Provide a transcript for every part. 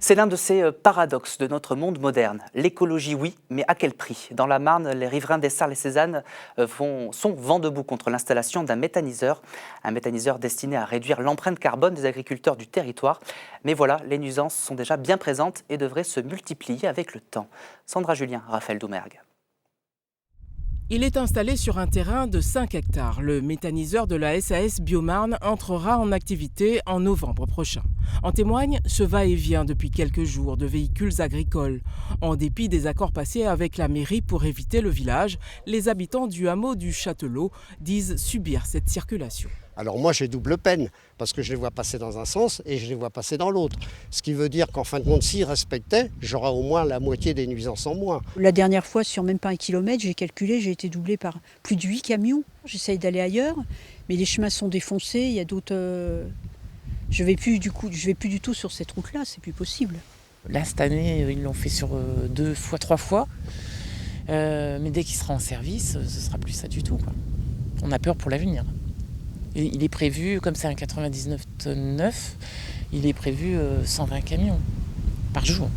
C'est l'un de ces paradoxes de notre monde moderne. L'écologie, oui, mais à quel prix? Dans la Marne, les riverains d'Essarles et Cézanne sont vent debout contre l'installation d'un méthaniseur. Un méthaniseur destiné à réduire l'empreinte carbone des agriculteurs du territoire. Mais voilà, les nuisances sont déjà bien présentes et devraient se multiplier avec le temps. Sandra Julien, Raphaël Doumergue. Il est installé sur un terrain de 5 hectares. Le méthaniseur de la SAS Biomarne entrera en activité en novembre prochain. En témoigne ce va-et-vient depuis quelques jours de véhicules agricoles. En dépit des accords passés avec la mairie pour éviter le village, les habitants du hameau du Châtelot disent subir cette circulation. Alors moi j'ai double peine, parce que je les vois passer dans un sens et je les vois passer dans l'autre. Ce qui veut dire qu'en fin de compte, s'ils respectaient, j'aurais au moins la moitié des nuisances en moins. La dernière fois, sur même pas 1 kilomètre, j'ai calculé, j'ai été doublée par plus de 8 camions. J'essaye d'aller ailleurs, mais les chemins sont défoncés, il y a d'autres... Je vais plus du tout sur cette route-là, c'est plus possible. Là, cette année, ils l'ont fait sur 2 fois, 3 fois. Mais dès qu'il sera en service, ce sera plus ça du tout, quoi. On a peur pour l'avenir. Il est prévu, comme c'est un 99,9, il est prévu 120 camions par jour.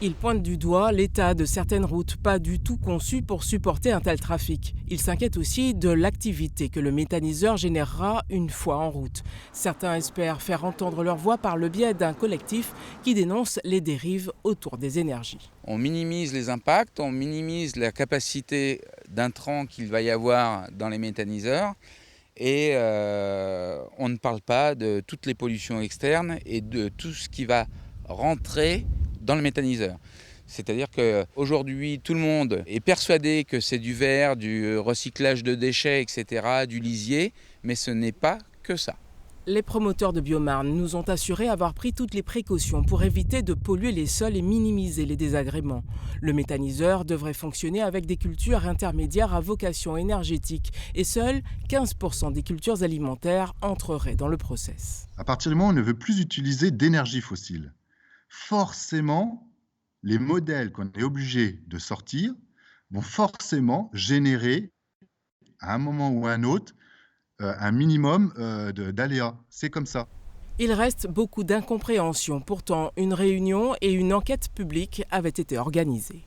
Il pointe du doigt l'état de certaines routes, pas du tout conçues pour supporter un tel trafic. Il s'inquiète aussi de l'activité que le méthaniseur générera une fois en route. Certains espèrent faire entendre leur voix par le biais d'un collectif qui dénonce les dérives autour des énergies. On minimise les impacts, on minimise la capacité d'intrants qu'il va y avoir dans les méthaniseurs. Et on ne parle pas de toutes les pollutions externes et de tout ce qui va rentrer dans le méthaniseur. C'est-à-dire qu'aujourd'hui, tout le monde est persuadé que c'est du verre, du recyclage de déchets, etc., du lisier, mais ce n'est pas que ça. Les promoteurs de Biomarne nous ont assuré avoir pris toutes les précautions pour éviter de polluer les sols et minimiser les désagréments. Le méthaniseur devrait fonctionner avec des cultures intermédiaires à vocation énergétique et seuls 15% des cultures alimentaires entreraient dans le process. À partir du moment où on ne veut plus utiliser d'énergie fossile, forcément, les modèles qu'on est obligé de sortir vont forcément générer, à un moment ou à un autre, un minimum d'aléas. C'est comme ça. Il reste beaucoup d'incompréhension. Pourtant, une réunion et une enquête publique avaient été organisées.